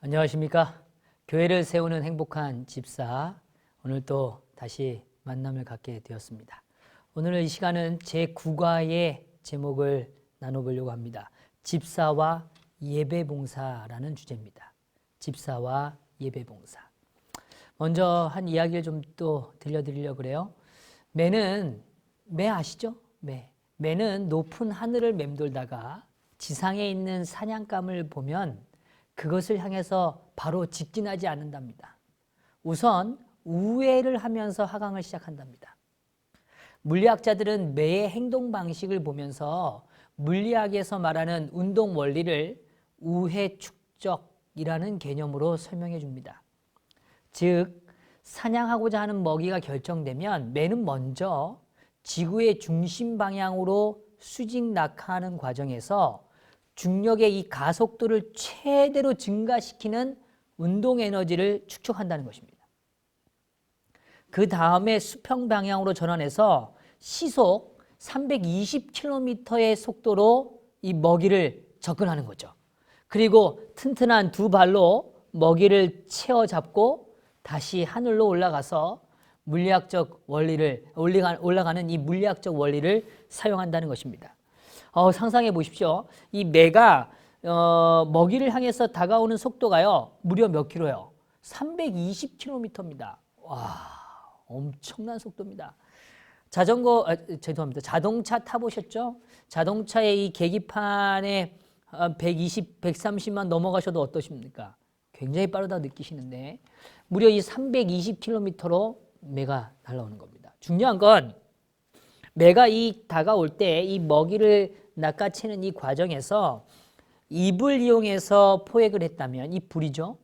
안녕하십니까. 교회를 세우는 행복한 집사, 오늘 또 다시 만남을 갖게 되었습니다. 오늘 이 시간은 제9과의 제목을 나눠보려고 합니다. 집사와 예배봉사라는 주제입니다. 집사와 예배봉사. 먼저 한 이야기를 좀 또 들려드리려고 그래요. 매 아시죠? 매는 높은 하늘을 맴돌다가 지상에 있는 사냥감을 보면 그것을 향해서 바로 직진하지 않는답니다. 우선 우회를 하면서 하강을 시작한답니다. 물리학자들은 매의 행동 방식을 보면서 물리학에서 말하는 운동 원리를 우회 축적이라는 개념으로 설명해 줍니다. 즉, 사냥하고자 하는 먹이가 결정되면 매는 먼저 지구의 중심 방향으로 수직 낙하하는 과정에서 중력의 이 가속도를 최대로 증가시키는 운동 에너지를 축적한다는 것입니다. 그 다음에 수평 방향으로 전환해서 시속 320km의 속도로 이 먹이를 접근하는 거죠. 그리고 튼튼한 두 발로 먹이를 채워 잡고 다시 하늘로 올라가서 물리학적 원리를 올라가는 이 물리학적 원리를 사용한다는 것입니다. 상상해 보십시오. 이 매가 먹이를 향해서 다가오는 속도가요, 무려 몇 킬로예요? 320km입니다. 와, 엄청난 속도입니다. 자동차 타보셨죠? 자동차의 이 계기판에 120, 130만 넘어가셔도 어떠십니까? 굉장히 빠르다 느끼시는데 무려 이 320km로 매가 날아오는 겁니다. 중요한 건 매가 이 다가올 때 이 먹이를 낚아채는 이 과정에서 입을 이용해서 포획을 했다면, 이 불이죠.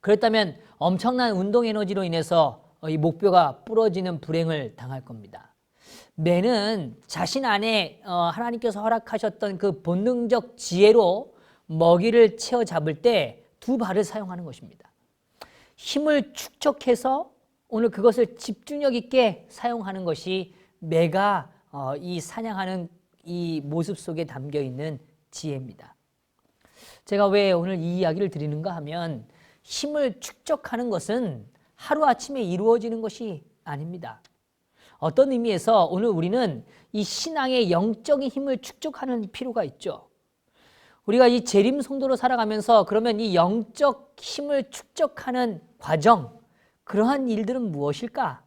그렇다면 엄청난 운동 에너지로 인해서 이 목뼈가 부러지는 불행을 당할 겁니다. 매는 자신 안에 하나님께서 허락하셨던 그 본능적 지혜로 먹이를 채워 잡을 때 두 발을 사용하는 것입니다. 힘을 축적해서 오늘 그것을 집중력 있게 사용하는 것이 매가 이 사냥하는 이 모습 속에 담겨 있는 지혜입니다. 제가 왜 오늘 이 이야기를 드리는가 하면 힘을 축적하는 것은 하루아침에 이루어지는 것이 아닙니다. 어떤 의미에서 오늘 우리는 이 신앙의 영적인 힘을 축적하는 필요가 있죠. 우리가 이 재림 성도로 살아가면서 그러면 이 영적 힘을 축적하는 과정, 그러한 일들은 무엇일까?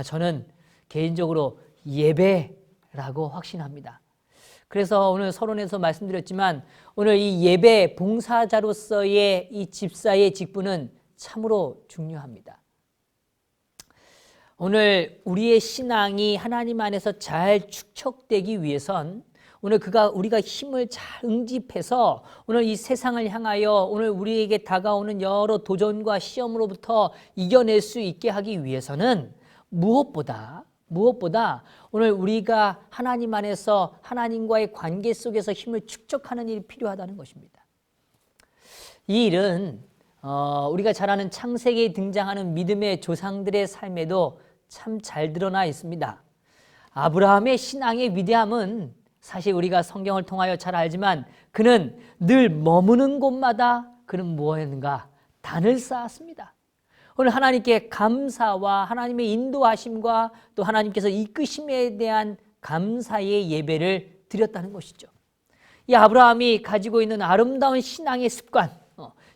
저는 개인적으로 예배라고 확신합니다. 그래서 오늘 서론에서 말씀드렸지만 오늘 이 예배 봉사자로서의 이 집사의 직분은 참으로 중요합니다. 오늘 우리의 신앙이 하나님 안에서 잘 축적되기 위해선 오늘 우리가 힘을 잘 응집해서 오늘 이 세상을 향하여 오늘 우리에게 다가오는 여러 도전과 시험으로부터 이겨낼 수 있게 하기 위해서는 무엇보다 오늘 우리가 하나님 안에서 하나님과의 관계 속에서 힘을 축적하는 일이 필요하다는 것입니다. 이 일은 우리가 잘 아는 창세기에 등장하는 믿음의 조상들의 삶에도 참 잘 드러나 있습니다. 아브라함의 신앙의 위대함은 사실 우리가 성경을 통하여 잘 알지만 그는 늘 머무는 곳마다 그는 무엇했는가? 단을 쌓았습니다. 오늘 하나님께 감사와 하나님의 인도하심과 또 하나님께서 이끄심에 대한 감사의 예배를 드렸다는 것이죠. 이 아브라함이 가지고 있는 아름다운 신앙의 습관,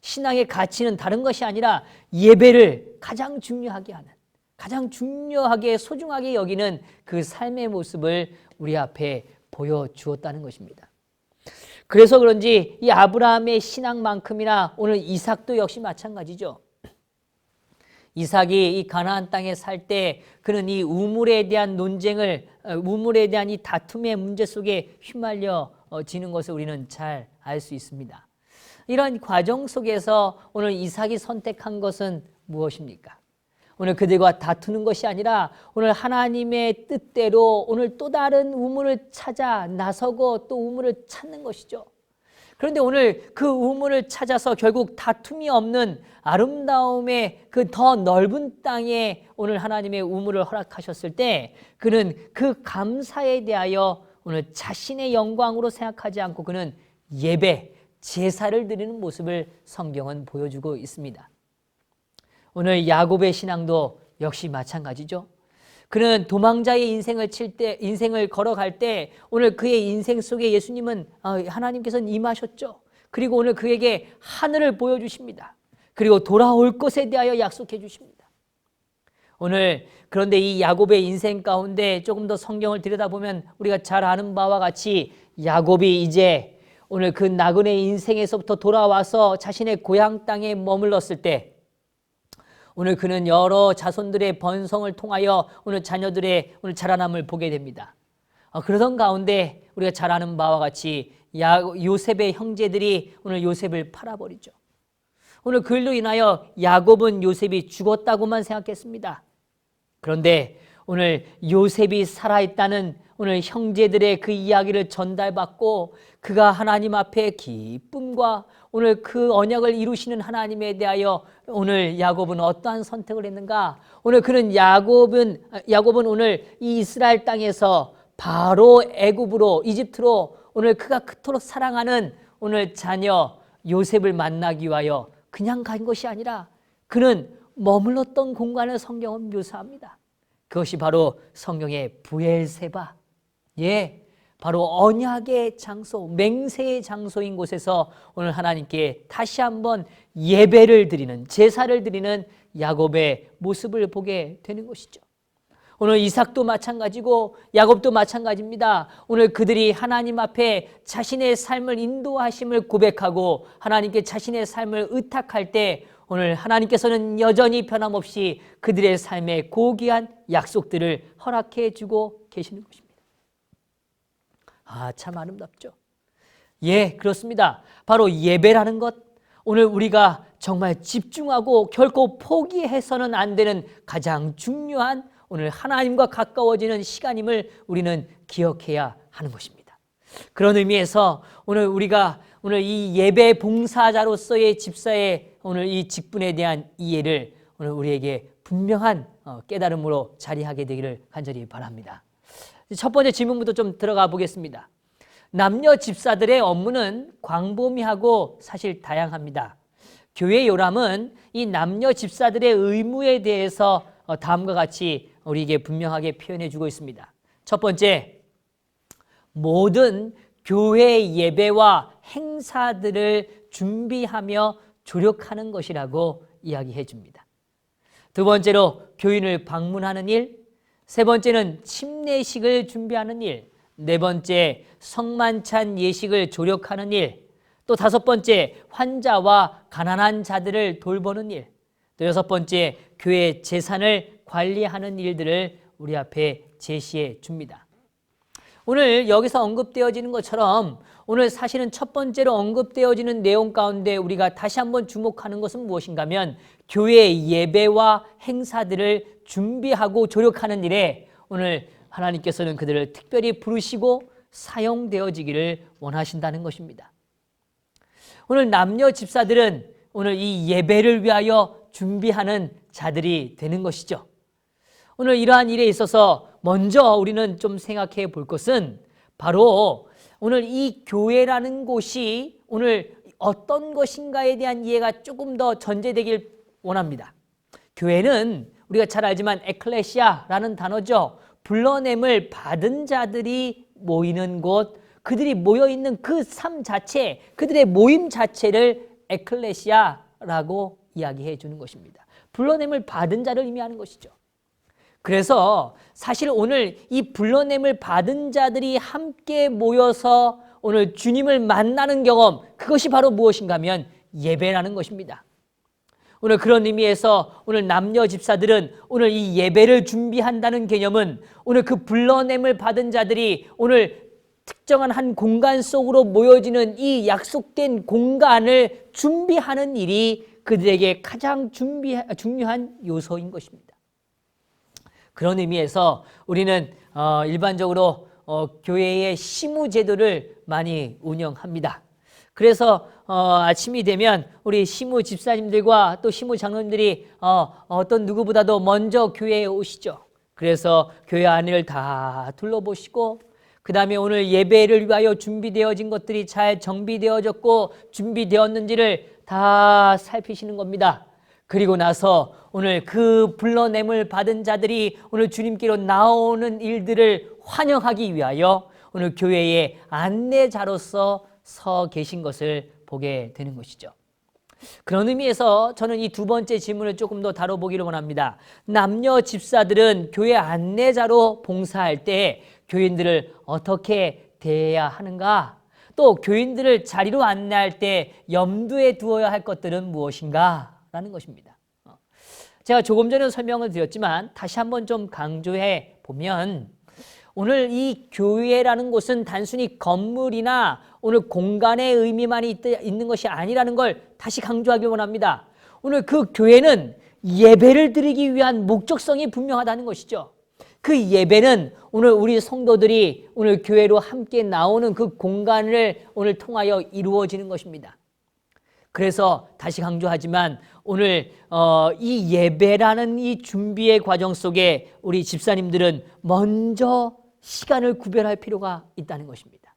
신앙의 가치는 다른 것이 아니라 예배를 가장 중요하게 하는, 가장 중요하게 소중하게 여기는 그 삶의 모습을 우리 앞에 보여주었다는 것입니다. 그래서 그런지 이 아브라함의 신앙만큼이나 오늘 이삭도 역시 마찬가지죠. 이삭이 이 가나안 땅에 살 때 그는 이 우물에 대한 우물에 대한 이 다툼의 문제 속에 휘말려지는 것을 우리는 잘 알 수 있습니다. 이런 과정 속에서 오늘 이삭이 선택한 것은 무엇입니까? 오늘 그들과 다투는 것이 아니라 오늘 하나님의 뜻대로 오늘 또 다른 우물을 찾아 나서고 또 우물을 찾는 것이죠. 그런데 오늘 그 우물을 찾아서 결국 다툼이 없는 아름다움의 그 더 넓은 땅에 오늘 하나님의 우물을 허락하셨을 때 그는 그 감사에 대하여 오늘 자신의 영광으로 생각하지 않고 그는 예배, 제사를 드리는 모습을 성경은 보여주고 있습니다. 오늘 야곱의 신앙도 역시 마찬가지죠. 그는 도망자의 인생을 걸어갈 때 오늘 그의 인생 속에 예수님은 하나님께서는 임하셨죠. 그리고 오늘 그에게 하늘을 보여주십니다. 그리고 돌아올 것에 대하여 약속해 주십니다. 오늘 그런데 이 야곱의 인생 가운데 조금 더 성경을 들여다보면 우리가 잘 아는 바와 같이 야곱이 이제 오늘 그 나그네 인생에서부터 돌아와서 자신의 고향 땅에 머물렀을 때 오늘 그는 여러 자손들의 번성을 통하여 오늘 자녀들의 오늘 자라남을 보게 됩니다. 그러던 가운데 우리가 잘 아는 바와 같이 요셉의 형제들이 오늘 요셉을 팔아버리죠. 오늘 그일로 인하여 야곱은 요셉이 죽었다고만 생각했습니다. 그런데 오늘 요셉이 살아있다는 오늘 형제들의 그 이야기를 전달받고 그가 하나님 앞에 기쁨과 오늘 그 언약을 이루시는 하나님에 대하여 오늘 야곱은 어떠한 선택을 했는가? 오늘 그는 야곱은 오늘 이 이스라엘 땅에서 바로 애굽으로 이집트로 오늘 그가 그토록 사랑하는 오늘 자녀 요셉을 만나기 위하여 그냥 간 것이 아니라 그는 머물렀던 공간을 성경은 묘사합니다. 그것이 바로 성경의 브엘세바, 바로 언약의 장소, 맹세의 장소인 곳에서 오늘 하나님께 다시 한번 예배를 드리는, 제사를 드리는 야곱의 모습을 보게 되는 것이죠. 오늘 이삭도 마찬가지고 야곱도 마찬가지입니다. 오늘 그들이 하나님 앞에 자신의 삶을 인도하심을 고백하고 하나님께 자신의 삶을 의탁할 때 오늘 하나님께서는 여전히 변함없이 그들의 삶에 고귀한 약속들을 허락해 주고 계시는 것입니다. 참 아름답죠. 그렇습니다. 바로 예배라는 것, 오늘 우리가 정말 집중하고 결코 포기해서는 안 되는 가장 중요한 오늘 하나님과 가까워지는 시간임을 우리는 기억해야 하는 것입니다. 그런 의미에서 오늘 우리가 오늘 이 예배 봉사자로서의 집사의 오늘 이 직분에 대한 이해를 오늘 우리에게 분명한 깨달음으로 자리하게 되기를 간절히 바랍니다. 첫 번째 질문부터 좀 들어가 보겠습니다. 남녀 집사들의 업무는 광범위하고 사실 다양합니다. 교회 요람은 이 남녀 집사들의 의무에 대해서 다음과 같이 우리에게 분명하게 표현해 주고 있습니다. 첫 번째, 모든 교회 예배와 행사들을 준비하며 조력하는 것이라고 이야기해 줍니다. 두 번째로 교인을 방문하는 일, 세 번째는 침례식을 준비하는 일, 네 번째 성만찬 예식을 조력하는 일, 또 다섯 번째 환자와 가난한 자들을 돌보는 일, 또 여섯 번째 교회 재산을 관리하는 일들을 우리 앞에 제시해 줍니다. 오늘 여기서 언급되어지는 것처럼 오늘 사실은 첫 번째로 언급되어지는 내용 가운데 우리가 다시 한번 주목하는 것은 무엇인가 하면 교회 예배와 행사들을 준비하고 조력하는 일에 오늘 하나님께서는 그들을 특별히 부르시고 사용되어지기를 원하신다는 것입니다. 오늘 남녀 집사들은 오늘 이 예배를 위하여 준비하는 자들이 되는 것이죠. 오늘 이러한 일에 있어서 먼저 우리는 좀 생각해 볼 것은 바로 오늘 이 교회라는 곳이 오늘 어떤 것인가에 대한 이해가 조금 더 전제되길 원합니다. 교회는 우리가 잘 알지만 에클레시아라는 단어죠. 불러냄을 받은 자들이 모이는 곳, 그들이 모여있는 그 삶 자체, 그들의 모임 자체를 에클레시아라고 이야기해 주는 것입니다. 불러냄을 받은 자를 의미하는 것이죠. 그래서 사실 오늘 이 불러냄을 받은 자들이 함께 모여서 오늘 주님을 만나는 경험, 그것이 바로 무엇인가 하면 예배라는 것입니다. 오늘 그런 의미에서 오늘 남녀 집사들은 오늘 이 예배를 준비한다는 개념은 오늘 그 불러냄을 받은 자들이 오늘 특정한 한 공간 속으로 모여지는 이 약속된 공간을 준비하는 일이 그들에게 가장 중요한 요소인 것입니다. 그런 의미에서 우리는 일반적으로 교회의 시무 제도를 많이 운영합니다. 그래서 아침이 되면 우리 시무 집사님들과 또 시무 장로님들이 어떤 누구보다도 먼저 교회에 오시죠. 그래서 교회 안을 다 둘러보시고 그 다음에 오늘 예배를 위하여 준비되어진 것들이 잘 정비되어졌고 준비되었는지를 다 살피시는 겁니다. 그리고 나서 오늘 그 불러냄을 받은 자들이 오늘 주님께로 나오는 일들을 환영하기 위하여 오늘 교회의 안내자로서 서 계신 것을 보게 되는 것이죠. 그런 의미에서 저는 이 두 번째 질문을 조금 더 다뤄보기를 원합니다. 남녀 집사들은 교회 안내자로 봉사할 때 교인들을 어떻게 대해야 하는가? 또 교인들을 자리로 안내할 때 염두에 두어야 할 것들은 무엇인가? 라는 것입니다. 제가 조금 전에 설명을 드렸지만 다시 한번 좀 강조해 보면 오늘 이 교회라는 곳은 단순히 건물이나 오늘 공간의 의미만 있는 것이 아니라는 걸 다시 강조하기 원합니다. 오늘 그 교회는 예배를 드리기 위한 목적성이 분명하다는 것이죠. 그 예배는 오늘 우리 성도들이 오늘 교회로 함께 나오는 그 공간을 오늘 통하여 이루어지는 것입니다. 그래서 다시 강조하지만 오늘 이 예배라는 이 준비의 과정 속에 우리 집사님들은 먼저 시간을 구별할 필요가 있다는 것입니다.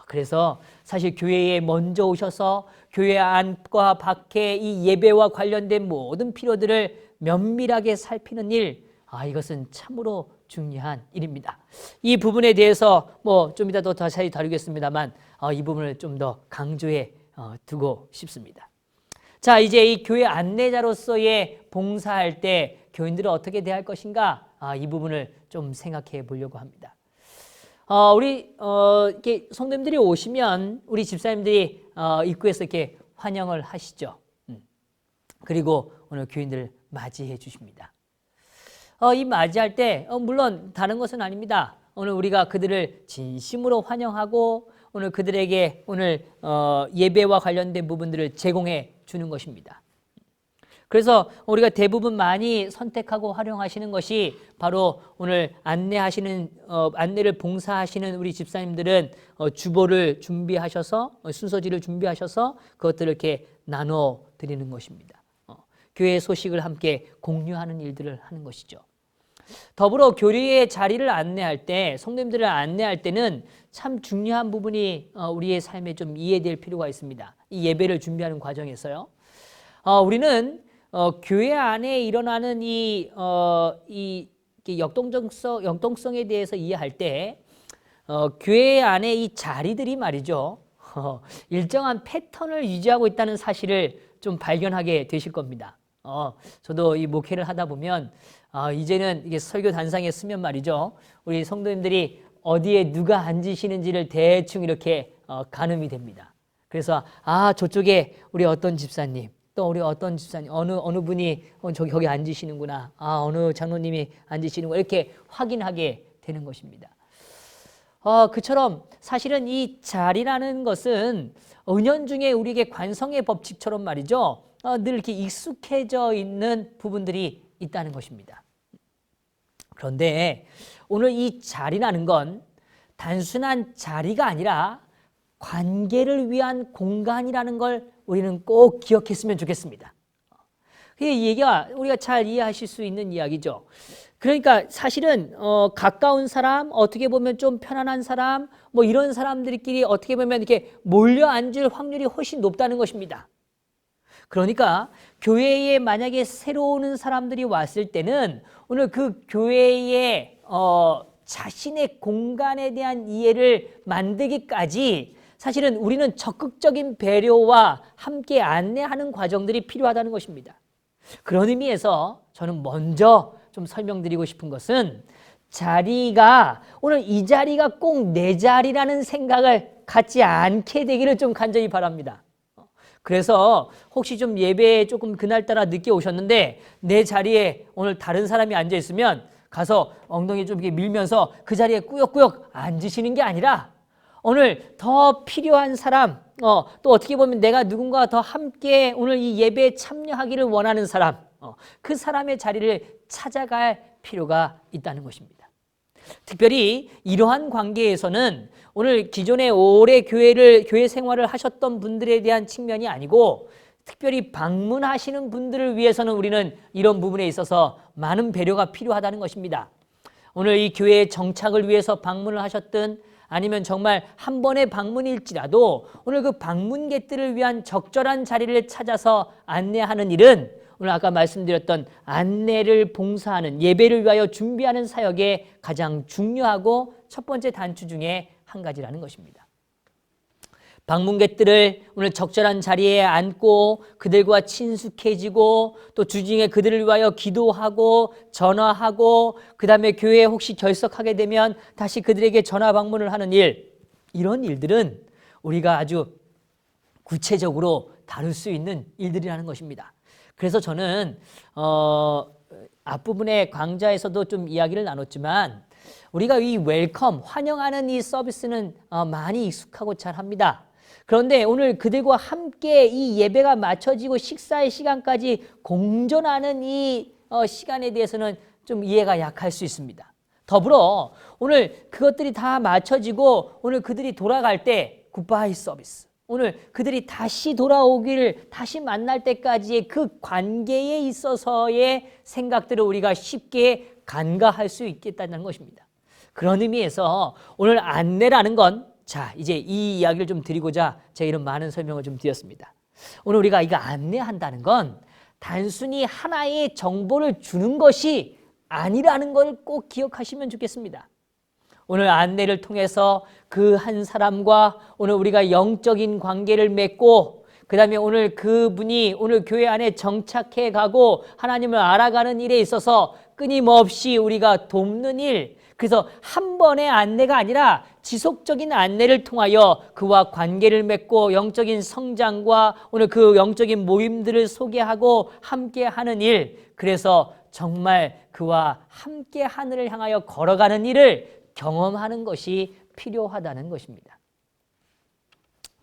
그래서 사실 교회에 먼저 오셔서 교회 안과 밖에 이 예배와 관련된 모든 필요들을 면밀하게 살피는 일, 이것은 참으로 중요한 일입니다. 이 부분에 대해서 좀 이따 더 자세히 다루겠습니다만 이 부분을 좀 더 강조해 두고 싶습니다. 자, 이제 이 교회 안내자로서의 봉사할 때 교인들을 어떻게 대할 것인가? 이 부분을 좀 생각해 보려고 합니다. 우리 이렇게 성도님들이 오시면 우리 집사님들이 입구에서 이렇게 환영을 하시죠. 그리고 오늘 교인들을 맞이해 주십니다. 이 맞이할 때 물론 다른 것은 아닙니다. 오늘 우리가 그들을 진심으로 환영하고 오늘 그들에게 오늘 예배와 관련된 부분들을 제공해 주는 것입니다. 그래서 우리가 대부분 많이 선택하고 활용하시는 것이 바로 오늘 안내를 봉사하시는 우리 집사님들은 주보를 준비하셔서 순서지를 준비하셔서 그것들을 이렇게 나눠 드리는 것입니다. 교회 소식을 함께 공유하는 일들을 하는 것이죠. 더불어 교리의 자리를 안내할 때, 성도님들을 안내할 때는 참 중요한 부분이 우리의 삶에 좀 이해될 필요가 있습니다. 이 예배를 준비하는 과정에서요. 우리는 교회 안에 일어나는 이 역동성에 대해서 이해할 때 교회 안에 이 자리들이 말이죠. 일정한 패턴을 유지하고 있다는 사실을 좀 발견하게 되실 겁니다. 저도 이 목회를 하다 보면 이제는 이게 설교 단상에 쓰면 말이죠. 우리 성도님들이 어디에 누가 앉으시는지를 대충 이렇게 가늠이 됩니다. 그래서 저쪽에 우리 어떤 집사님, 또 우리 어떤 집사님, 어느 분이 거기 앉으시는구나. 어느 장로님이 앉으시는구나. 이렇게 확인하게 되는 것입니다. 그처럼 사실은 이 자리라는 것은 은연중에 우리에게 관성의 법칙처럼 말이죠. 늘 이렇게 익숙해져 있는 부분들이 있다는 것입니다. 그런데 오늘 이 자리라는 건 단순한 자리가 아니라 관계를 위한 공간이라는 걸 우리는 꼭 기억했으면 좋겠습니다. 이 얘기가 우리가 잘 이해하실 수 있는 이야기죠. 그러니까 사실은 가까운 사람, 어떻게 보면 좀 편안한 사람, 이런 사람들끼리 어떻게 보면 이렇게 몰려 앉을 확률이 훨씬 높다는 것입니다. 그러니까 교회에 만약에 새로 오는 사람들이 왔을 때는 오늘 그 교회의 자신의 공간에 대한 이해를 만들기까지 사실은 우리는 적극적인 배려와 함께 안내하는 과정들이 필요하다는 것입니다. 그런 의미에서 저는 먼저 좀 설명드리고 싶은 것은 자리가 오늘 이 자리가 꼭 내 자리라는 생각을 갖지 않게 되기를 좀 간절히 바랍니다. 그래서 혹시 좀 예배에 조금 그날따라 늦게 오셨는데 내 자리에 오늘 다른 사람이 앉아 있으면 가서 엉덩이 좀 이렇게 밀면서 그 자리에 꾸역꾸역 앉으시는 게 아니라 오늘 더 필요한 사람, 또 어떻게 보면 내가 누군가 더 함께 오늘 이 예배에 참여하기를 원하는 사람, 그 사람의 자리를 찾아갈 필요가 있다는 것입니다. 특별히 이러한 관계에서는 오늘 기존에 오래 교회 생활을 하셨던 분들에 대한 측면이 아니고 특별히 방문하시는 분들을 위해서는 우리는 이런 부분에 있어서 많은 배려가 필요하다는 것입니다. 오늘 이 교회의 정착을 위해서 방문을 하셨든 아니면 정말 한 번의 방문일지라도 오늘 그 방문객들을 위한 적절한 자리를 찾아서 안내하는 일은 오늘 아까 말씀드렸던 안내를 봉사하는 예배를 위하여 준비하는 사역의 가장 중요하고 첫 번째 단추 중에 한 가지라는 것입니다. 방문객들을 오늘 적절한 자리에 앉고 그들과 친숙해지고 또 주중에 그들을 위하여 기도하고 전화하고 그 다음에 교회에 혹시 결석하게 되면 다시 그들에게 전화 방문을 하는 일, 이런 일들은 우리가 아주 구체적으로 다룰 수 있는 일들이라는 것입니다. 그래서 저는 앞부분의 강좌에서도 좀 이야기를 나눴지만 우리가 이 웰컴, 환영하는 이 서비스는 많이 익숙하고 잘합니다. 그런데 오늘 그들과 함께 이 예배가 마쳐지고 식사의 시간까지 공존하는 이 시간에 대해서는 좀 이해가 약할 수 있습니다. 더불어 오늘 그것들이 다 마쳐지고 오늘 그들이 돌아갈 때 굿바이 서비스, 오늘 그들이 다시 돌아오기를 다시 만날 때까지의 그 관계에 있어서의 생각들을 우리가 쉽게 간과할 수 있겠다는 것입니다. 그런 의미에서 오늘 안내라는 건 자, 이제 이 이야기를 좀 드리고자 제가 이런 많은 설명을 좀 드렸습니다. 오늘 우리가 이거 안내한다는 건 단순히 하나의 정보를 주는 것이 아니라는 걸 꼭 기억하시면 좋겠습니다. 오늘 안내를 통해서 그 한 사람과 오늘 우리가 영적인 관계를 맺고 그 다음에 오늘 그분이 오늘 교회 안에 정착해 가고 하나님을 알아가는 일에 있어서 끊임없이 우리가 돕는 일, 그래서 한 번의 안내가 아니라 지속적인 안내를 통하여 그와 관계를 맺고 영적인 성장과 오늘 그 영적인 모임들을 소개하고 함께하는 일, 그래서 정말 그와 함께 하늘을 향하여 걸어가는 일을 경험하는 것이 필요하다는 것입니다.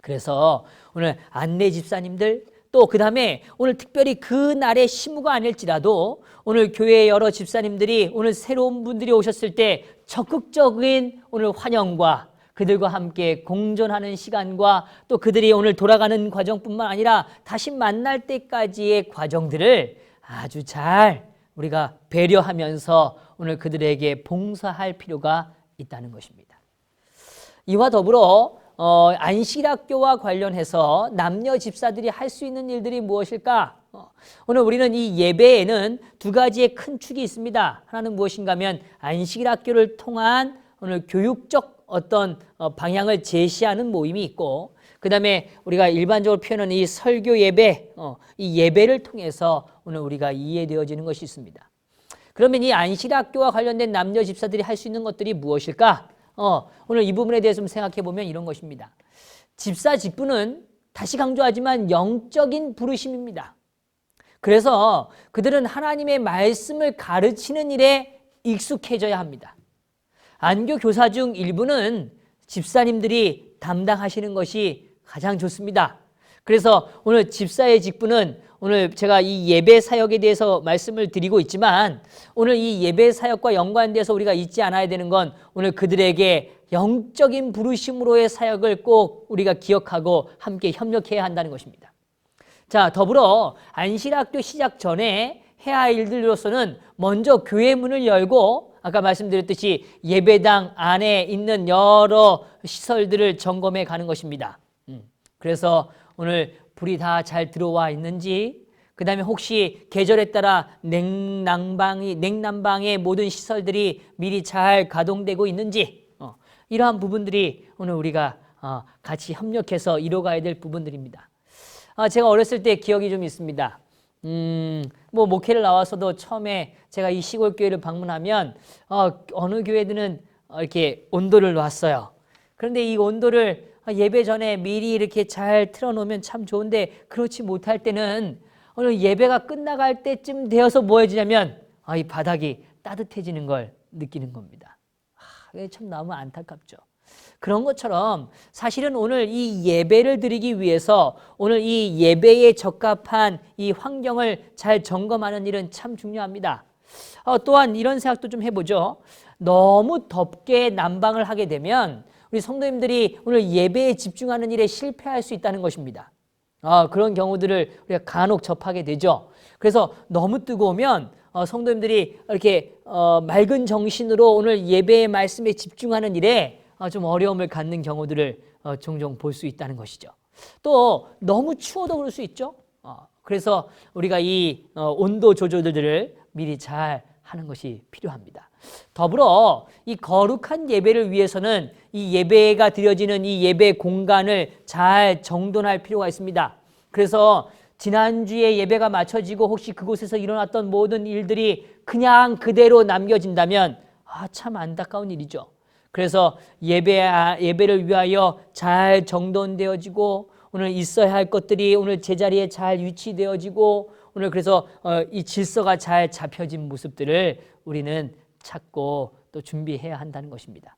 그래서 오늘 안내 집사님들 또 그 다음에 오늘 특별히 그 날의 시무가 아닐지라도 오늘 교회의 여러 집사님들이 오늘 새로운 분들이 오셨을 때 적극적인 오늘 환영과 그들과 함께 공존하는 시간과 또 그들이 오늘 돌아가는 과정뿐만 아니라 다시 만날 때까지의 과정들을 아주 잘 우리가 배려하면서 오늘 그들에게 봉사할 필요가 있다는 것입니다. 이와 더불어 안식일학교와 관련해서 남녀 집사들이 할 수 있는 일들이 무엇일까? 오늘 우리는 이 예배에는 두 가지의 큰 축이 있습니다. 하나는 무엇인가 하면 안식일학교를 통한 오늘 교육적 어떤 방향을 제시하는 모임이 있고 그 다음에 우리가 일반적으로 표현하는 이 설교 예배, 이 예배를 통해서 오늘 우리가 이해되어지는 것이 있습니다. 그러면 이 안식일학교와 관련된 남녀 집사들이 할 수 있는 것들이 무엇일까? 오늘 이 부분에 대해서 좀 생각해 보면 이런 것입니다. 집사 직분은 다시 강조하지만 영적인 부르심입니다. 그래서 그들은 하나님의 말씀을 가르치는 일에 익숙해져야 합니다. 안교 교사 중 일부는 집사님들이 담당하시는 것이 가장 좋습니다. 그래서 오늘 집사의 직분은 오늘 제가 이 예배 사역에 대해서 말씀을 드리고 있지만 오늘 이 예배 사역과 연관돼서 우리가 잊지 않아야 되는 건 오늘 그들에게 영적인 부르심으로의 사역을 꼭 우리가 기억하고 함께 협력해야 한다는 것입니다. 자, 더불어 안식일학교 시작 전에 해야 할 일들로서는 먼저 교회 문을 열고 아까 말씀드렸듯이 예배당 안에 있는 여러 시설들을 점검해 가는 것입니다. 그래서 오늘 불이 다 잘 들어와 있는지, 그 다음에 혹시 계절에 따라 냉난방의 모든 시설들이 미리 잘 가동되고 있는지, 이러한 부분들이 오늘 우리가 같이 협력해서 이뤄가야 될 부분들입니다. 제가 어렸을 때 기억이 좀 있습니다. 목회를 나와서도 처음에 제가 이 시골 교회를 방문하면 어느 교회들은 이렇게 온도를 놨어요. 그런데 이 온도를 예배 전에 미리 이렇게 잘 틀어놓으면 참 좋은데 그렇지 못할 때는 오늘 예배가 끝나갈 때쯤 되어서 뭐 해지냐면 이 바닥이 따뜻해지는 걸 느끼는 겁니다. 이게 참 너무 안타깝죠. 그런 것처럼 사실은 오늘 이 예배를 드리기 위해서 오늘 이 예배에 적합한 이 환경을 잘 점검하는 일은 참 중요합니다. 또한 이런 생각도 좀 해보죠. 너무 덥게 난방을 하게 되면 우리 성도님들이 오늘 예배에 집중하는 일에 실패할 수 있다는 것입니다. 그런 경우들을 우리가 간혹 접하게 되죠. 그래서 너무 뜨거우면 성도님들이 이렇게 맑은 정신으로 오늘 예배의 말씀에 집중하는 일에 좀 어려움을 갖는 경우들을 종종 볼 수 있다는 것이죠. 또 너무 추워도 그럴 수 있죠. 그래서 우리가 이 온도 조절들을 미리 잘 하는 것이 필요합니다. 더불어 이 거룩한 예배를 위해서는 이 예배가 드려지는 이 예배 공간을 잘 정돈할 필요가 있습니다. 그래서 지난주에 예배가 마쳐지고 혹시 그곳에서 일어났던 모든 일들이 그냥 그대로 남겨진다면 참 안타까운 일이죠. 그래서 예배를 위하여 잘 정돈되어지고 오늘 있어야 할 것들이 오늘 제자리에 잘 위치되어지고 오늘 그래서 이 질서가 잘 잡혀진 모습들을 우리는 찾고 또 준비해야 한다는 것입니다.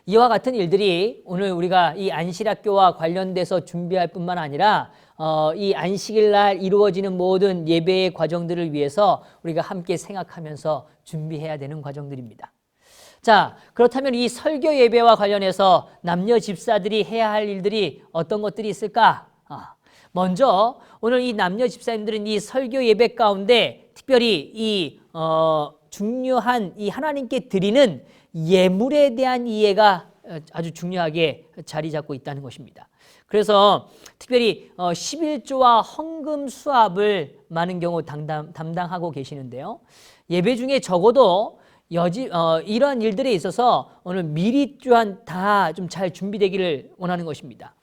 이와 같은 일들이 오늘 우리가 이 안식일학교와 관련돼서 준비할 뿐만 아니라 이 안식일 날 이루어지는 모든 예배의 과정들을 위해서 우리가 함께 생각하면서 준비해야 되는 과정들입니다. 자, 그렇다면 이 설교 예배와 관련해서 남녀 집사들이 해야 할 일들이 어떤 것들이 있을까? 먼저 오늘 이 남녀 집사님들은 이 설교 예배 가운데 특별히 이 중요한 이 하나님께 드리는 예물에 대한 이해가 아주 중요하게 자리 잡고 있다는 것입니다. 그래서 특별히 11조와 헌금 수합을 많은 경우 담당하고 계시는데요. 예배 중에 적어도 이러한 일들에 있어서 오늘 미리 또한 다 좀 잘 준비되기를 원하는 것입니다.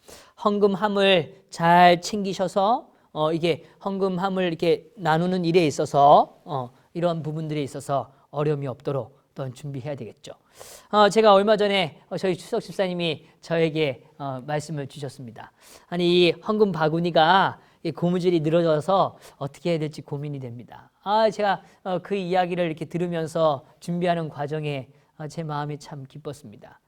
헌금함을 잘 챙기셔서 이게 헌금함을 이렇게 나누는 일에 있어서 이런 부분들에 있어서 어려움이 없도록 또한 준비해야 되겠죠. 제가 얼마 전에 저희 추석 집사님이 저에게 말씀을 주셨습니다. 아니 이 헌금 바구니가 고무줄이 늘어져서 어떻게 해야 될지 고민이 됩니다. 제가 그 이야기를 이렇게 들으면서 준비하는 과정에 제 마음이 참 기뻤습니다.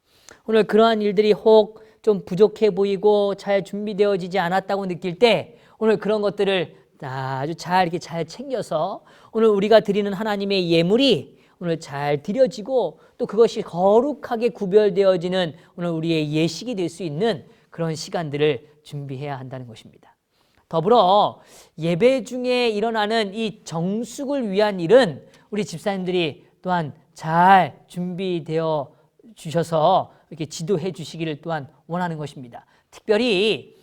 오늘 그러한 일들이 혹 좀 부족해 보이고 잘 준비되어지지 않았다고 느낄 때 오늘 그런 것들을 아주 잘 이렇게 잘 챙겨서 오늘 우리가 드리는 하나님의 예물이 오늘 잘 드려지고 또 그것이 거룩하게 구별되어지는 오늘 우리의 예식이 될 수 있는 그런 시간들을 준비해야 한다는 것입니다. 더불어 예배 중에 일어나는 이 정숙을 위한 일은 우리 집사님들이 또한 잘 준비되어 주셔서 이렇게 지도해 주시기를 또한 원하는 것입니다. 특별히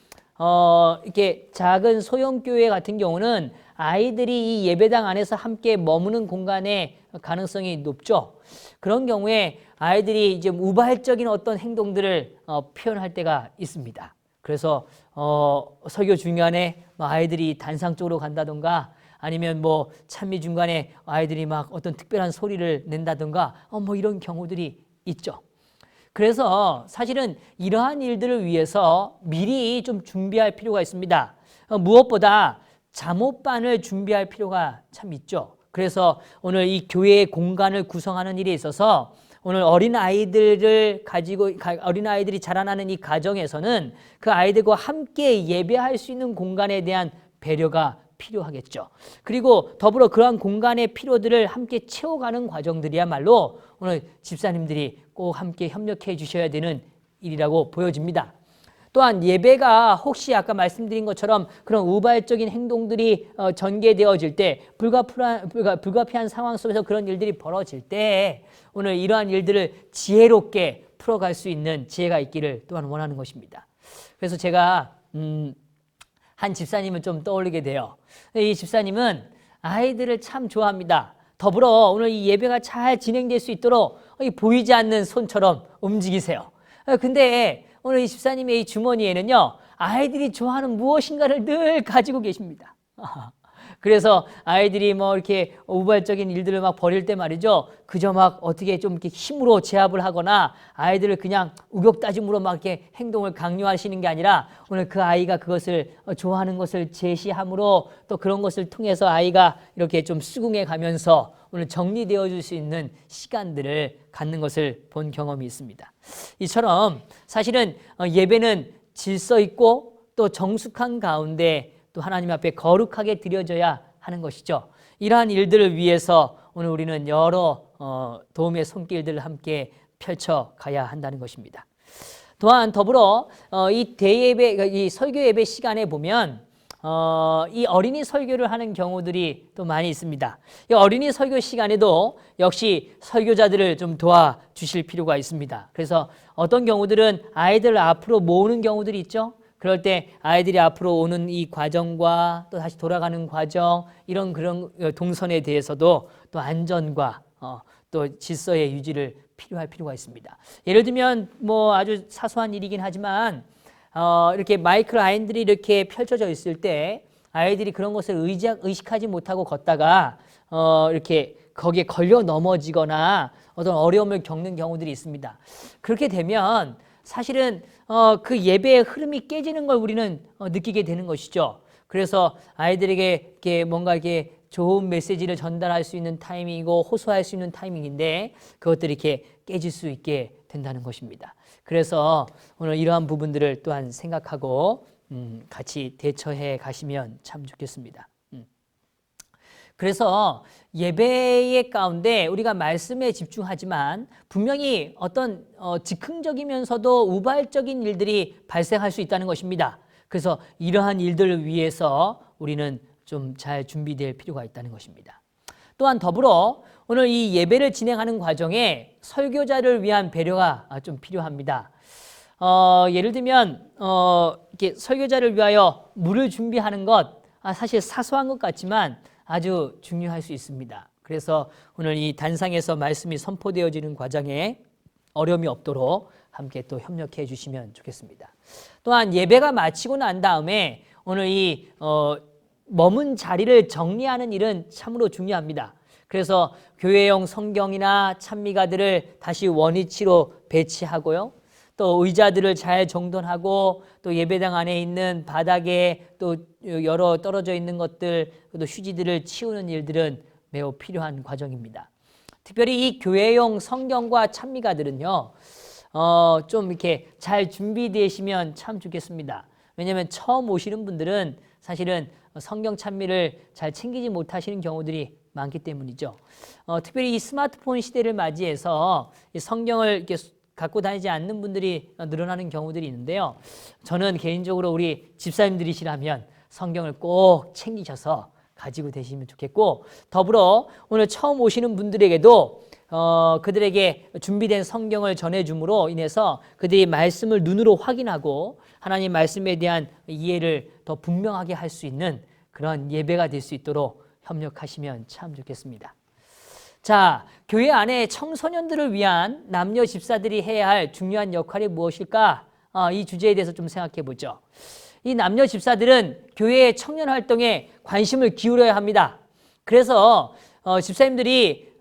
이렇게 작은 소형교회 같은 경우는 아이들이 이 예배당 안에서 함께 머무는 공간의 가능성이 높죠. 그런 경우에 아이들이 이제 우발적인 어떤 행동들을 표현할 때가 있습니다. 그래서 설교 중간에 아이들이 단상 쪽으로 간다던가 아니면 뭐 찬미 중간에 아이들이 막 어떤 특별한 소리를 낸다던가 뭐 이런 경우들이 있죠. 그래서 사실은 이러한 일들을 위해서 미리 좀 준비할 필요가 있습니다. 무엇보다 잠옷반을 준비할 필요가 참 있죠. 그래서 오늘 이 교회의 공간을 구성하는 일에 있어서 오늘 어린아이들이 자라나는 이 가정에서는 그 아이들과 함께 예배할 수 있는 공간에 대한 배려가 필요하겠죠. 그리고 더불어 그러한 공간의 필요들을 함께 채워가는 과정들이야말로 오늘 집사님들이 꼭 함께 협력해 주셔야 되는 일이라고 보여집니다. 또한 예배가 혹시 아까 말씀드린 것처럼 그런 우발적인 행동들이 전개되어질 때 불가피한 상황 속에서 그런 일들이 벌어질 때 오늘 이러한 일들을 지혜롭게 풀어갈 수 있는 지혜가 있기를 또한 원하는 것입니다. 그래서 제가 한 집사님을 좀 떠올리게 돼요. 이 집사님은 아이들을 참 좋아합니다. 더불어 오늘 이 예배가 잘 진행될 수 있도록 보이지 않는 손처럼 움직이세요. 근데 오늘 이 집사님의 이 주머니에는요, 아이들이 좋아하는 무엇인가를 늘 가지고 계십니다. 그래서 아이들이 뭐 이렇게 우발적인 일들을 막 벌일 때 말이죠. 그저 막 어떻게 좀 이렇게 힘으로 제압을 하거나 아이들을 그냥 우격다짐으로 막 이렇게 행동을 강요하시는 게 아니라 오늘 그 아이가 그것을 좋아하는 것을 제시함으로 또 그런 것을 통해서 아이가 이렇게 좀 수긍해 가면서 오늘 정리되어 줄 수 있는 시간들을 갖는 것을 본 경험이 있습니다. 이처럼 사실은 예배는 질서 있고 또 정숙한 가운데 또 하나님 앞에 거룩하게 드려져야 하는 것이죠. 이러한 일들을 위해서 오늘 우리는 여러 도움의 손길들을 함께 펼쳐가야 한다는 것입니다. 또한 더불어 이 대예배, 이 설교 예배 시간에 보면 이 어린이 설교를 하는 경우들이 또 많이 있습니다. 이 어린이 설교 시간에도 역시 설교자들을 좀 도와주실 필요가 있습니다. 그래서 어떤 경우들은 아이들 앞으로 모으는 경우들이 있죠. 그럴 때 아이들이 앞으로 오는 이 과정과 또 다시 돌아가는 과정, 그런 동선에 대해서도 또 안전과 또 질서의 유지를 필요할 필요가 있습니다. 예를 들면 뭐 아주 사소한 일이긴 하지만 이렇게 마이크 라인들이 이렇게 펼쳐져 있을 때 아이들이 그런 것을 의식하지 못하고 걷다가 이렇게 거기에 걸려 넘어지거나 어떤 어려움을 겪는 경우들이 있습니다. 그렇게 되면 사실은 그 예배의 흐름이 깨지는 걸 우리는 느끼게 되는 것이죠. 그래서 아이들에게 이렇게 뭔가 이렇게 좋은 메시지를 전달할 수 있는 타이밍이고 호소할 수 있는 타이밍인데 그것들이 이렇게 깨질 수 있게 된다는 것입니다. 그래서 오늘 이러한 부분들을 또한 생각하고 같이 대처해 가시면 참 좋겠습니다. 그래서 예배의 가운데 우리가 말씀에 집중하지만 분명히 어떤 즉흥적이면서도 우발적인 일들이 발생할 수 있다는 것입니다. 그래서 이러한 일들을 위해서 우리는 좀 잘 준비될 필요가 있다는 것입니다. 또한 더불어 오늘 이 예배를 진행하는 과정에 설교자를 위한 배려가 좀 필요합니다. 예를 들면 이렇게 설교자를 위하여 물을 준비하는 것 사실 사소한 것 같지만 아주 중요할 수 있습니다. 그래서 오늘 이 단상에서 말씀이 선포되어지는 과정에 어려움이 없도록 함께 또 협력해 주시면 좋겠습니다. 또한 예배가 마치고 난 다음에 오늘 이 머문 자리를 정리하는 일은 참으로 중요합니다. 그래서 교회용 성경이나 찬미가들을 다시 원위치로 배치하고요. 또 의자들을 잘 정돈하고 또 예배당 안에 있는 바닥에 또 여러 떨어져 있는 것들 또 휴지들을 치우는 일들은 매우 필요한 과정입니다. 특별히 이 교회용 성경과 찬미가들은요. 좀 이렇게 잘 준비되시면 참 좋겠습니다. 왜냐하면 처음 오시는 분들은 사실은 성경 찬미를 잘 챙기지 못하시는 경우들이 많기 때문이죠. 특별히 이 스마트폰 시대를 맞이해서 이 성경을 이렇게 갖고 다니지 않는 분들이 늘어나는 경우들이 있는데요. 저는 개인적으로 우리 집사님들이시라면 성경을 꼭 챙기셔서 가지고 되시면 좋겠고 더불어 오늘 처음 오시는 분들에게도 그들에게 준비된 성경을 전해줌으로 인해서 그들이 말씀을 눈으로 확인하고 하나님 말씀에 대한 이해를 더 분명하게 할 수 있는 그런 예배가 될 수 있도록 협력하시면 참 좋겠습니다. 자, 교회 안에 청소년들을 위한 남녀 집사들이 해야 할 중요한 역할이 무엇일까? 이 주제에 대해서 좀 생각해 보죠. 이 남녀 집사들은 교회의 청년 활동에 관심을 기울여야 합니다. 그래서 집사님들이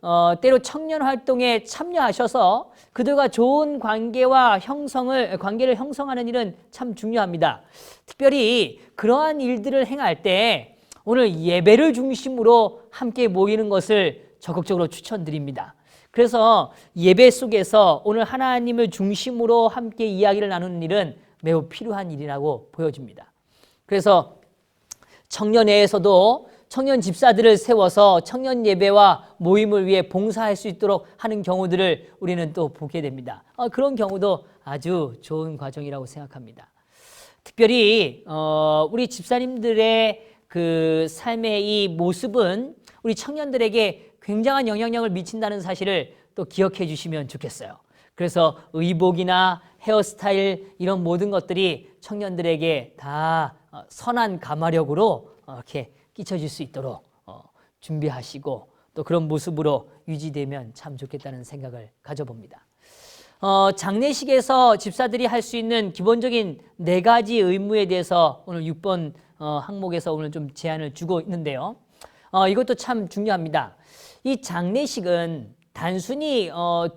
때로 청년 활동에 참여하셔서 그들과 좋은 관계를 형성하는 일은 참 중요합니다. 특별히 그러한 일들을 행할 때 오늘 예배를 중심으로 함께 모이는 것을 적극적으로 추천드립니다. 그래서 예배 속에서 오늘 하나님을 중심으로 함께 이야기를 나누는 일은 매우 필요한 일이라고 보여집니다. 그래서 청년회에서도 청년 집사들을 세워서 청년 예배와 모임을 위해 봉사할 수 있도록 하는 경우들을 우리는 또 보게 됩니다. 그런 경우도 아주 좋은 과정이라고 생각합니다. 특별히 우리 집사님들의 그 삶의 이 모습은 우리 청년들에게 굉장한 영향력을 미친다는 사실을 또 기억해 주시면 좋겠어요. 그래서 의복이나 헤어스타일 이런 모든 것들이 청년들에게 다 선한 가마력으로 이렇게 끼쳐질 수 있도록 준비하시고 또 그런 모습으로 유지되면 참 좋겠다는 생각을 가져봅니다. 장례식에서 집사들이 할 수 있는 기본적인 4가지 의무에 대해서 오늘 6번 항목에서 오늘 좀 제안을 주고 있는데요. 이것도 참 중요합니다. 이 장례식은 단순히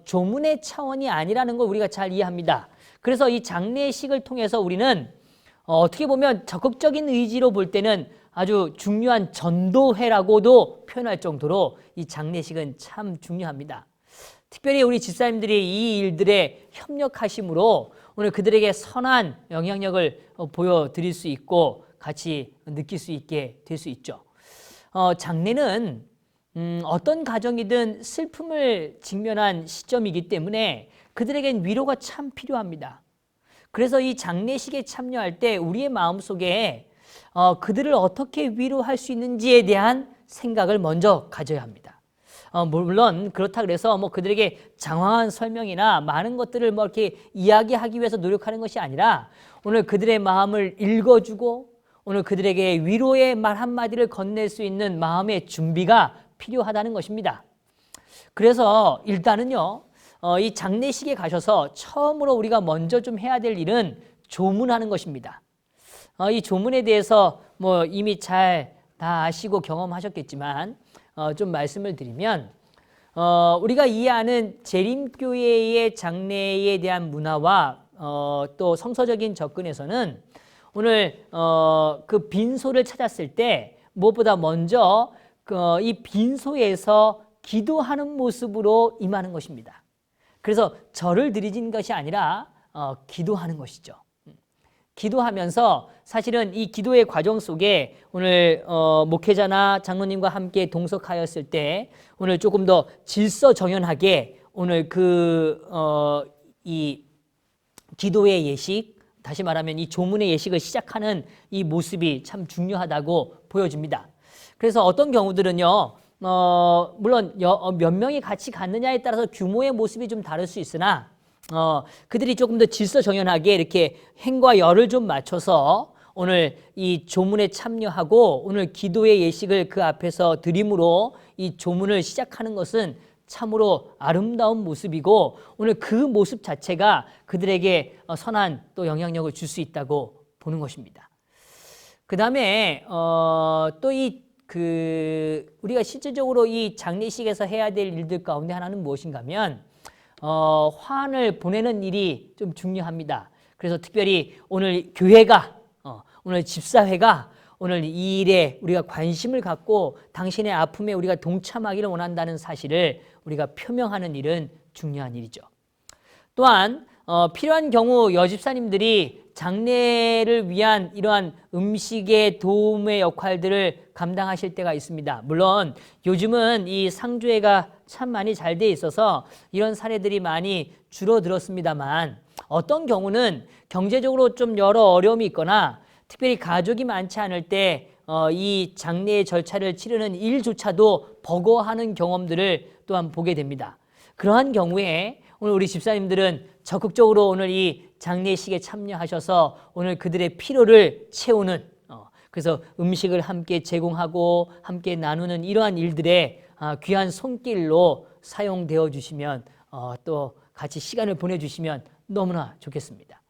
조문의 차원이 아니라는 걸 우리가 잘 이해합니다. 그래서 이 장례식을 통해서 우리는 어떻게 보면 적극적인 의지로 볼 때는 아주 중요한 전도회라고도 표현할 정도로 이 장례식은 참 중요합니다. 특별히 우리 집사님들이 이 일들에 협력하심으로 오늘 그들에게 선한 영향력을 보여드릴 수 있고 같이 느낄 수 있게 될 수 있죠. 장례는 어떤 가정이든 슬픔을 직면한 시점이기 때문에 그들에겐 위로가 참 필요합니다. 그래서 이 장례식에 참여할 때 우리의 마음속에 그들을 어떻게 위로할 수 있는지에 대한 생각을 먼저 가져야 합니다. 물론 그렇다 그래서 뭐 그들에게 장황한 설명이나 많은 것들을 뭐 이렇게 이야기하기 위해서 노력하는 것이 아니라 오늘 그들의 마음을 읽어주고 오늘 그들에게 위로의 말 한마디를 건넬 수 있는 마음의 준비가 필요하다는 것입니다. 그래서 일단은요, 이 장례식에 가셔서 처음으로 우리가 먼저 좀 해야 될 일은 조문하는 것입니다. 이 조문에 대해서 뭐 이미 잘 다 아시고 경험하셨겠지만 좀 말씀을 드리면 우리가 이해하는 재림교회의 장례에 대한 문화와 또 성서적인 접근에서는 오늘 그 빈소를 찾았을 때 무엇보다 먼저 이 빈소에서 기도하는 모습으로 임하는 것입니다. 그래서 절을 드리는 것이 아니라 기도하는 것이죠. 기도하면서 사실은 이 기도의 과정 속에 오늘 목회자나 장로님과 함께 동석하였을 때 오늘 조금 더 질서정연하게 오늘 이 기도의 예식, 다시 말하면 이 조문의 예식을 시작하는 이 모습이 참 중요하다고 보여집니다. 그래서 어떤 경우들은요, 물론 몇 명이 같이 갔느냐에 따라서 규모의 모습이 좀 다를 수 있으나 그들이 조금 더 질서정연하게 이렇게 행과 열을 좀 맞춰서 오늘 이 조문에 참여하고 오늘 기도의 예식을 그 앞에서 드림으로 이 조문을 시작하는 것은 참으로 아름다운 모습이고 오늘 그 모습 자체가 그들에게 선한 또 영향력을 줄 수 있다고 보는 것입니다. 그 다음에 또 우리가 실질적으로 이 장례식에서 해야 될 일들 가운데 하나는 무엇인가 하면 화환을 보내는 일이 좀 중요합니다. 그래서 특별히 오늘 교회가 오늘 집사회가 오늘 이 일에 우리가 관심을 갖고 당신의 아픔에 우리가 동참하기를 원한다는 사실을 우리가 표명하는 일은 중요한 일이죠. 또한 필요한 경우 여집사님들이 장례를 위한 이러한 음식의 도움의 역할들을 감당하실 때가 있습니다. 물론 요즘은 이 상주회가 참 많이 잘 돼 있어서 이런 사례들이 많이 줄어들었습니다만 어떤 경우는 경제적으로 좀 여러 어려움이 있거나 특별히 가족이 많지 않을 때 이 장례의 절차를 치르는 일조차도 버거워하는 경험들을 또한 보게 됩니다. 그러한 경우에 오늘 우리 집사님들은 적극적으로 오늘 이 장례식에 참여하셔서 오늘 그들의 필요를 채우는 그래서 음식을 함께 제공하고 함께 나누는 이러한 일들에 귀한 손길로 사용되어 주시면 또 같이 시간을 보내주시면 너무나 좋겠습니다.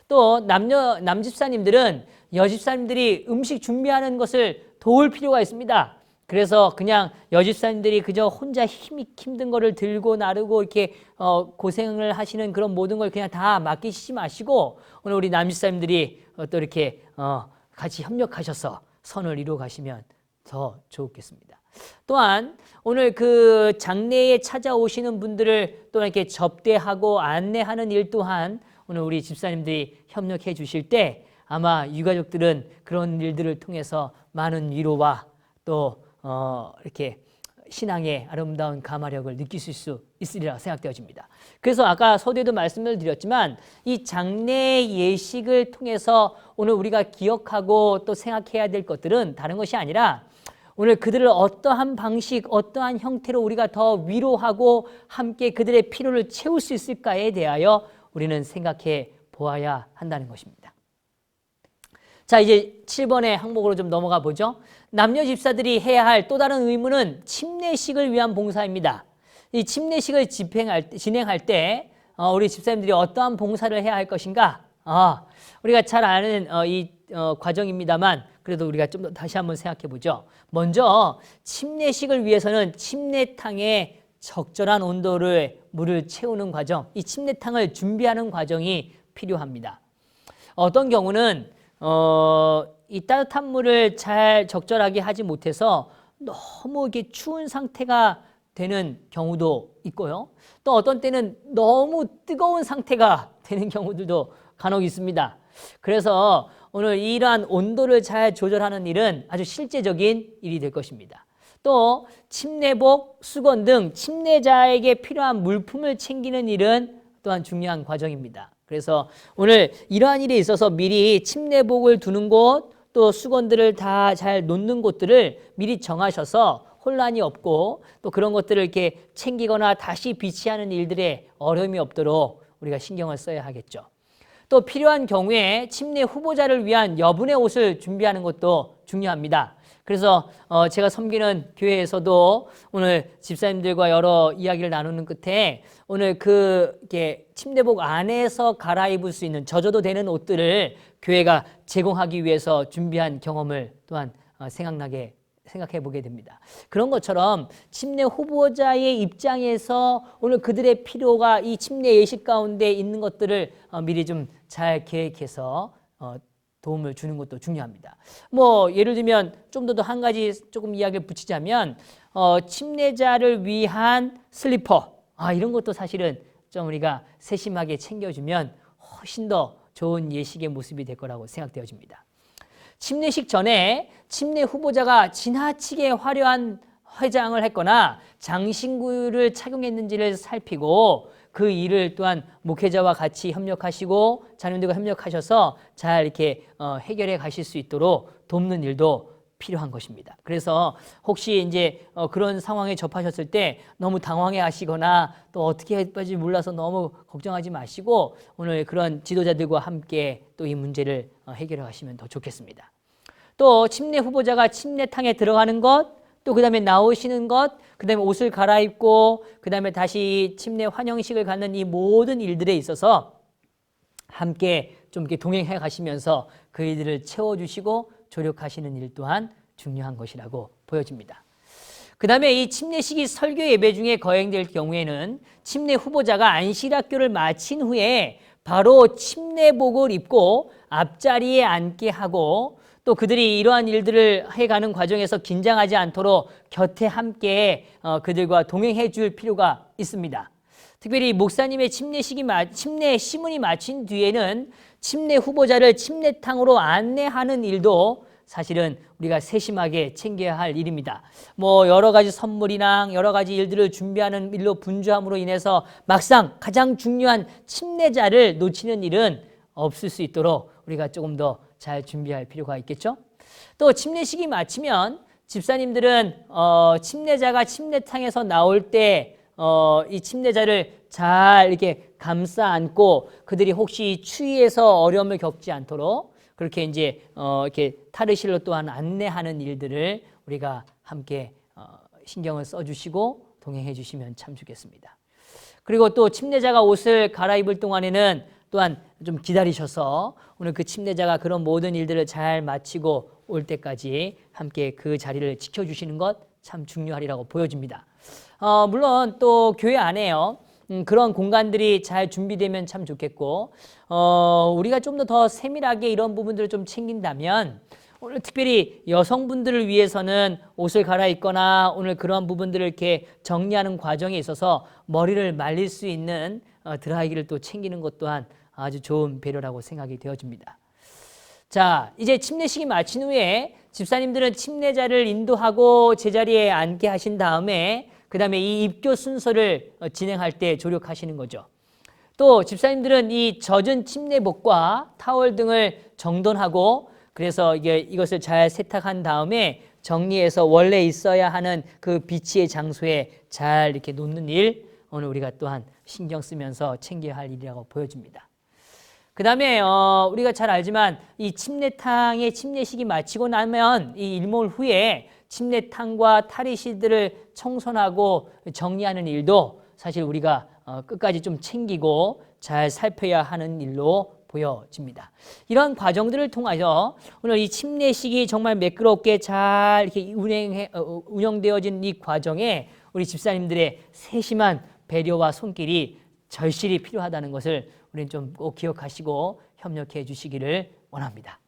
또 남집사님들은 여집사님들이 음식 준비하는 것을 도울 필요가 있습니다. 그래서 그냥 여집사님들이 그저 혼자 힘든 거를 들고 나르고 이렇게 고생을 하시는 그런 모든 걸 그냥 다 맡기시지 마시고 오늘 우리 남집사님들이 또 이렇게 같이 협력하셔서 선을 이루어 가시면 더 좋겠습니다. 또한 오늘 그 장례에 찾아오시는 분들을 또 이렇게 접대하고 안내하는 일 또한 오늘 우리 집사님들이 협력해 주실 때 아마 유가족들은 그런 일들을 통해서 많은 위로와 또 이렇게 신앙의 아름다운 감화력을 느끼실 수 있으리라 생각되어집니다. 그래서 아까 서두에도 말씀을 드렸지만 이 장례 예식을 통해서 오늘 우리가 기억하고 또 생각해야 될 것들은 다른 것이 아니라 오늘 그들을 어떠한 방식, 어떠한 형태로 우리가 더 위로하고 함께 그들의 필요를 채울 수 있을까에 대하여 우리는 생각해 보아야 한다는 것입니다. 자, 이제 7번의 항목으로 좀 넘어가 보죠. 남녀 집사들이 해야 할 또 다른 의무는 침례식을 위한 봉사입니다. 이 침례식을 진행할 때 우리 집사님들이 어떠한 봉사를 해야 할 것인가? 우리가 잘 아는 이 과정입니다만 그래도 우리가 좀 더 다시 한번 생각해 보죠. 먼저 침례식을 위해서는 침례탕에 적절한 온도를 물을 채우는 과정, 이 침례탕을 준비하는 과정이 필요합니다. 어떤 경우는 이 따뜻한 물을 잘 적절하게 하지 못해서 너무 이렇게 추운 상태가 되는 경우도 있고요. 또 어떤 때는 너무 뜨거운 상태가 되는 경우들도 간혹 있습니다. 그래서 오늘 이러한 온도를 잘 조절하는 일은 아주 실제적인 일이 될 것입니다. 또 침례복, 수건 등 침례자에게 필요한 물품을 챙기는 일은 또한 중요한 과정입니다. 그래서 오늘 이러한 일에 있어서 미리 침례복을 두는 곳, 또 수건들을 다 잘 놓는 곳들을 미리 정하셔서 혼란이 없고 또 그런 것들을 이렇게 챙기거나 다시 비치하는 일들에 어려움이 없도록 우리가 신경을 써야 하겠죠. 또 필요한 경우에 침례 후보자를 위한 여분의 옷을 준비하는 것도 중요합니다. 그래서 제가 섬기는 교회에서도 오늘 집사님들과 여러 이야기를 나누는 끝에 오늘 이렇게 침례복 안에서 갈아입을 수 있는 젖어도 되는 옷들을 교회가 제공하기 위해서 준비한 경험을 또한 생각해 보게 됩니다. 그런 것처럼 침례 후보자의 입장에서 오늘 그들의 필요가 이 침례 예식 가운데 있는 것들을 미리 좀 잘 계획해서 도움을 주는 것도 중요합니다. 뭐 예를 들면 좀 더 한 가지 조금 이야기를 붙이자면 침례자를 위한 슬리퍼 이런 것도 사실은 좀 우리가 세심하게 챙겨주면 훨씬 더 좋은 예식의 모습이 될 거라고 생각되어집니다. 침례식 전에 침례 후보자가 지나치게 화려한 화장을 했거나 장신구를 착용했는지를 살피고 그 일을 또한 목회자와 같이 협력하시고 자녀들과 협력하셔서 잘 이렇게 해결해 가실 수 있도록 돕는 일도 필요한 것입니다. 그래서 혹시 이제 그런 상황에 접하셨을 때 너무 당황해 하시거나 또 어떻게 해야 될지 몰라서 너무 걱정하지 마시고 오늘 그런 지도자들과 함께 또 이 문제를 해결해 가시면 더 좋겠습니다. 또 침례 후보자가 침례탕에 들어가는 것, 또 그 다음에 나오시는 것, 그 다음에 옷을 갈아입고 그 다음에 다시 침례 환영식을 갖는 이 모든 일들에 있어서 함께 좀 이렇게 동행해 가시면서 그 일들을 채워주시고 조력하시는 일 또한 중요한 것이라고 보여집니다. 그 다음에 이 침례식이 설교 예배 중에 거행될 경우에는 침례 후보자가 안식학교를 마친 후에 바로 침례복을 입고 앞자리에 앉게 하고 또 그들이 이러한 일들을 해가는 과정에서 긴장하지 않도록 곁에 함께 그들과 동행해 줄 필요가 있습니다. 특별히 목사님의 침례 시문이 마친 뒤에는 침례 후보자를 침례탕으로 안내하는 일도 사실은 우리가 세심하게 챙겨야 할 일입니다. 뭐 여러 가지 선물이나 여러 가지 일들을 준비하는 일로 분주함으로 인해서 막상 가장 중요한 침례자를 놓치는 일은 없을 수 있도록 우리가 조금 더 잘 준비할 필요가 있겠죠. 또 침례식이 마치면 집사님들은 침례자가 침례탕에서 나올 때 이 침례자를 잘 이렇게 감싸 안고 그들이 혹시 추위에서 어려움을 겪지 않도록 그렇게 이제 이렇게 탈의실로 또한 안내하는 일들을 우리가 함께 신경을 써주시고 동행해 주시면 참 좋겠습니다. 그리고 또 침례자가 옷을 갈아입을 동안에는 또한 좀 기다리셔서 오늘 그 침례자가 그런 모든 일들을 잘 마치고 올 때까지 함께 그 자리를 지켜주시는 것 참 중요하리라고 보여집니다. 물론 또 교회 안에요. 그런 공간들이 잘 준비되면 참 좋겠고 우리가 좀 더 세밀하게 이런 부분들을 좀 챙긴다면 오늘 특별히 여성분들을 위해서는 옷을 갈아입거나 오늘 그러한 부분들을 이렇게 정리하는 과정에 있어서 머리를 말릴 수 있는 드라이기를 또 챙기는 것 또한 아주 좋은 배려라고 생각이 되어집니다. 자, 이제 침례식이 마친 후에 집사님들은 침례자를 인도하고 제자리에 앉게 하신 다음에 그 다음에 이 입교 순서를 진행할 때 조력하시는 거죠. 또 집사님들은 이 젖은 침례복과 타월 등을 정돈하고 그래서 이것을 잘 세탁한 다음에 정리해서 원래 있어야 하는 그 비치의 장소에 잘 이렇게 놓는 일 오늘 우리가 또한 신경 쓰면서 챙겨야 할 일이라고 보여집니다. 그 다음에 우리가 잘 알지만 이 침례탕의 침례식이 마치고 나면 이 일몰 후에 침례탕과 탈의실들을 청소하고 정리하는 일도 사실 우리가 끝까지 좀 챙기고 잘 살펴야 하는 일로 보여집니다. 이런 과정들을 통하여 오늘 이 침례식이 정말 매끄럽게 잘 이렇게 운영되어진 이 과정에 우리 집사님들의 세심한 배려와 손길이 절실히 필요하다는 것을 우리는 좀 꼭 기억하시고 협력해 주시기를 원합니다.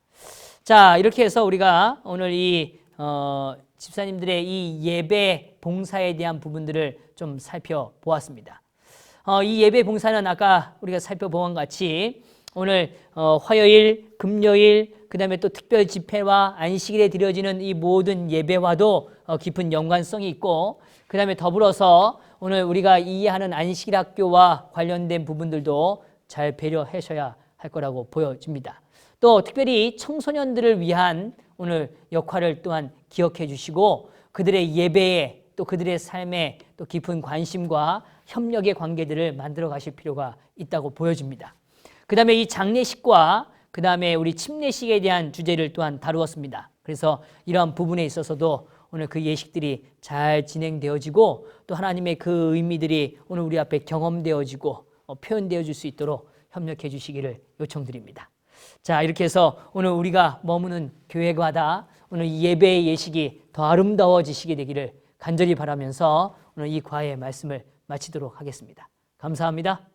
자, 이렇게 해서 우리가 오늘 이 집사님들의 이 예배 봉사에 대한 부분들을 좀 살펴보았습니다. 이 예배 봉사는 아까 우리가 살펴본 것 같이 오늘 화요일, 금요일, 그 다음에 또 특별 집회와 안식일에 드려지는 이 모든 예배와도 깊은 연관성이 있고 그 다음에 더불어서 오늘 우리가 이해하는 안식일 학교와 관련된 부분들도 잘 배려하셔야 할 거라고 보여집니다. 또 특별히 청소년들을 위한 오늘 역할을 또한 기억해 주시고 그들의 예배에 또 그들의 삶에 또 깊은 관심과 협력의 관계들을 만들어 가실 필요가 있다고 보여집니다. 그 다음에 이 장례식과 그 다음에 우리 침례식에 대한 주제를 또한 다루었습니다. 그래서 이러한 부분에 있어서도 오늘 그 예식들이 잘 진행되어지고 또 하나님의 그 의미들이 오늘 우리 앞에 경험되어지고 표현되어질 수 있도록 협력해 주시기를 요청드립니다. 자, 이렇게 해서 오늘 우리가 머무는 교회마다 오늘 이 예배의 예식이 더 아름다워지시게 되기를 간절히 바라면서 오늘 이 과의 말씀을 마치도록 하겠습니다. 감사합니다.